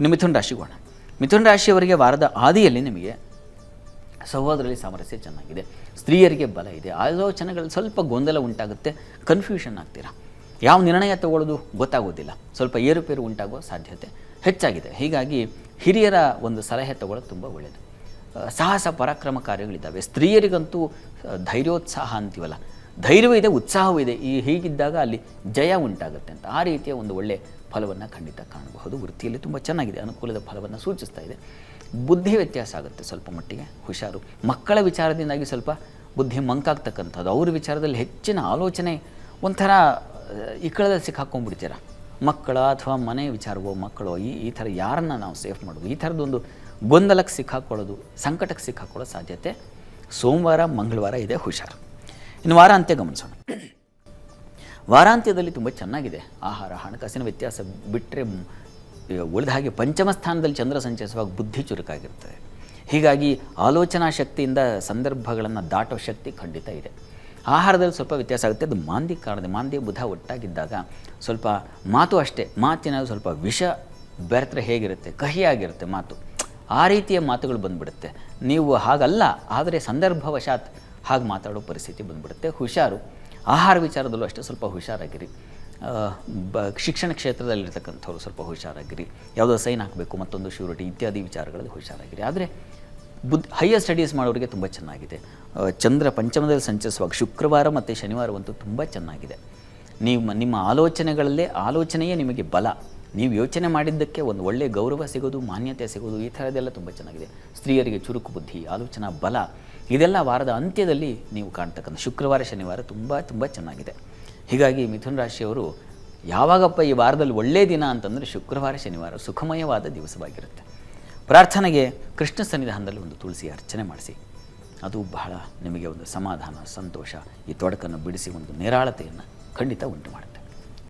ಇನ್ನು ಮಿಥುನ ರಾಶಿಗೋಣ. ಮಿಥುನ ರಾಶಿಯವರಿಗೆ ವಾರದ ಆದಿಯಲ್ಲಿ ನಿಮಗೆ ಸಹೋದರರಲ್ಲಿ ಸಾಮರಸ್ಯ ಚೆನ್ನಾಗಿದೆ, ಸ್ತ್ರೀಯರಿಗೆ ಬಲ ಇದೆ, ಆಲೋಚನೆಗಳಲ್ಲಿ ಸ್ವಲ್ಪ ಗೊಂದಲ ಉಂಟಾಗುತ್ತೆ, ಕನ್ಫ್ಯೂಷನ್ ಆಗ್ತೀರಾ, ಯಾವ ನಿರ್ಣಯ ತಗೊಳ್ಳೋದು ಗೊತ್ತಾಗೋದಿಲ್ಲ, ಸ್ವಲ್ಪ ಏರುಪೇರು ಉಂಟಾಗುವ ಸಾಧ್ಯತೆ ಹೆಚ್ಚಾಗಿದೆ. ಹೀಗಾಗಿ ಹಿರಿಯರ ಒಂದು ಸಲಹೆ ತಗೊಳ್ಳೋದು ತುಂಬ ಒಳ್ಳೆಯದು. ಸಾಹಸ ಪರಾಕ್ರಮ ಕಾರ್ಯಗಳಿದ್ದಾವೆ. ಸ್ತ್ರೀಯರಿಗಂತೂ ಧೈರ್ಯೋತ್ಸಾಹ ಅಂತೀವಲ್ಲ, ಧೈರ್ಯವೂ ಇದೆ, ಉತ್ಸಾಹವೂ ಇದೆ. ಹೀಗಿದ್ದಾಗ ಅಲ್ಲಿ ಜಯ ಉಂಟಾಗುತ್ತೆ ಅಂತ ಆ ರೀತಿಯ ಒಂದು ಒಳ್ಳೆಯ ಫಲವನ್ನು ಖಂಡಿತ ಕಾಣಬಹುದು. ವೃತ್ತಿಯಲ್ಲಿ ತುಂಬ ಚೆನ್ನಾಗಿದೆ, ಅನುಕೂಲದ ಫಲವನ್ನು ಸೂಚಿಸ್ತಾ ಇದೆ. ಬುದ್ಧಿ ವ್ಯತ್ಯಾಸ ಆಗುತ್ತೆ ಸ್ವಲ್ಪ ಮಟ್ಟಿಗೆ, ಹುಷಾರು. ಮಕ್ಕಳ ವಿಚಾರದಿಂದಾಗಿ ಸ್ವಲ್ಪ ಬುದ್ಧಿ ಮಂಕಾಗ್ತಕ್ಕಂಥದ್ದು, ಅವ್ರ ವಿಚಾರದಲ್ಲಿ ಹೆಚ್ಚಿನ ಆಲೋಚನೆ, ಒಂಥರ ಇಕ್ಕಳದಲ್ಲಿ ಸಿಕ್ಕಾಕೊಂಡ್ಬಿಡ್ತೀರ. ಮಕ್ಕಳ ಅಥವಾ ಮನೆ ವಿಚಾರವೋ ಮಕ್ಕಳೋ ಈ ಥರ ಯಾರನ್ನು ನಾವು ಸೇಫ್ ಮಾಡೋದು, ಈ ಥರದ್ದೊಂದು ಗೊಂದಲಕ್ಕೆ ಸಿಕ್ಕಾಕೊಳ್ಳೋದು, ಸಂಕಟಕ್ಕೆ ಸಿಕ್ಕಾಕೊಳ್ಳೋ ಸಾಧ್ಯತೆ ಸೋಮವಾರ ಮಂಗಳವಾರ ಇದೆ, ಹುಷಾರು. ಇನ್ನು ವಾರಾಂತ್ಯ ಗಮನಿಸೋಣ. ವಾರಾಂತ್ಯದಲ್ಲಿ ತುಂಬ ಚೆನ್ನಾಗಿದೆ. ಆಹಾರ ಹಣಕಾಸಿನ ವ್ಯತ್ಯಾಸ ಬಿಟ್ಟರೆ ಉಳಿದ ಹಾಗೆ ಪಂಚಮ ಸ್ಥಾನದಲ್ಲಿ ಚಂದ್ರ ಸಂಚರಿಸುವಾಗ ಬುದ್ಧಿ ಚುರುಕಾಗಿರ್ತದೆ. ಹೀಗಾಗಿ ಆಲೋಚನಾ ಶಕ್ತಿಯಿಂದ ಸಂದರ್ಭಗಳನ್ನು ದಾಟೋ ಶಕ್ತಿ ಖಂಡಿತ ಇದೆ. ಆಹಾರದಲ್ಲಿ ಸ್ವಲ್ಪ ವ್ಯತ್ಯಾಸ ಆಗುತ್ತೆ, ಅದು ಮಾಂದಿ ಕಾರಣದೆ. ಮಾಂದಿ ಬುಧ ಒಟ್ಟಾಗಿದ್ದಾಗ ಸ್ವಲ್ಪ ಮಾತು ಅಷ್ಟೇ, ಮಾತಿನ ಸ್ವಲ್ಪ ವಿಷ ಬೆರೆತರೆ ಹೇಗಿರುತ್ತೆ, ಕಹಿಯಾಗಿರುತ್ತೆ ಮಾತು, ಆ ರೀತಿಯ ಮಾತುಗಳು ಬಂದುಬಿಡುತ್ತೆ. ನೀವು ಹಾಗಲ್ಲ, ಆದರೆ ಸಂದರ್ಭವಶಾತ್ ಹಾಗೆ ಮಾತಾಡೋ ಪರಿಸ್ಥಿತಿ ಬಂದುಬಿಡುತ್ತೆ. ಹುಷಾರು. ಆಹಾರ ವಿಚಾರದಲ್ಲೂ ಅಷ್ಟೇ ಸ್ವಲ್ಪ ಹುಷಾರಾಗಿರಿ. ಶಿಕ್ಷಣ ಕ್ಷೇತ್ರದಲ್ಲಿರ್ತಕ್ಕಂಥವ್ರು ಸ್ವಲ್ಪ ಹುಷಾರಾಗಿರಿ. ಯಾವುದೋ ಸೈನ್ ಹಾಕಬೇಕು, ಮತ್ತೊಂದು ಶ್ಯೂರಿಟಿ ಇತ್ಯಾದಿ ವಿಚಾರಗಳಲ್ಲಿ ಹುಷಾರಾಗಿರಿ. ಆದರೆ ಹೈಯರ್ ಸ್ಟಡೀಸ್ ಮಾಡೋರಿಗೆ ತುಂಬ ಚೆನ್ನಾಗಿದೆ. ಚಂದ್ರ ಪಂಚಮದಲ್ಲಿ ಸಂಚರಿಸುವಾಗ ಶುಕ್ರವಾರ ಮತ್ತು ಶನಿವಾರವಂತೂ ತುಂಬ ಚೆನ್ನಾಗಿದೆ. ನಿಮ್ಮ ಆಲೋಚನೆಯೇ ನಿಮಗೆ ಬಲ. ನೀವು ಯೋಚನೆ ಮಾಡಿದ್ದಕ್ಕೆ ಒಂದು ಒಳ್ಳೆಯ ಗೌರವ ಸಿಗೋದು, ಮಾನ್ಯತೆ ಸಿಗೋದು, ಈ ಥರದ್ದೆಲ್ಲ ತುಂಬ ಚೆನ್ನಾಗಿದೆ. ಸ್ತ್ರೀಯರಿಗೆ ಚುರುಕು ಬುದ್ಧಿ, ಆಲೋಚನಾ ಬಲ, ಇದೆಲ್ಲ ವಾರದ ಅಂತ್ಯದಲ್ಲಿ ನೀವು ಕಾಣ್ತಕ್ಕಂಥ ಶುಕ್ರವಾರ ಶನಿವಾರ ತುಂಬ ತುಂಬ ಚೆನ್ನಾಗಿದೆ. ಹೀಗಾಗಿ ಮಿಥುನ ರಾಶಿಯವರು ಯಾವಾಗಪ್ಪ ಈ ವಾರದಲ್ಲಿ ಒಳ್ಳೆಯ ದಿನ ಅಂತಂದರೆ ಶುಕ್ರವಾರ ಶನಿವಾರ ಸುಖಮಯವಾದ ದಿವಸವಾಗಿರುತ್ತೆ. ಪ್ರಾರ್ಥನೆಗೆ ಕೃಷ್ಣ ಸನ್ನಿಧಾನದಲ್ಲಿ ಒಂದು ತುಳಸಿ ಅರ್ಚನೆ ಮಾಡಿಸಿ, ಅದು ಬಹಳ ನಿಮಗೆ ಒಂದು ಸಮಾಧಾನ, ಸಂತೋಷ, ಈ ತೊಡಕನ್ನು ಬಿಡಿಸಿ ಒಂದು ನಿರಾಳತೆಯನ್ನು ಖಂಡಿತ ಉಂಟು ಮಾಡುತ್ತೆ.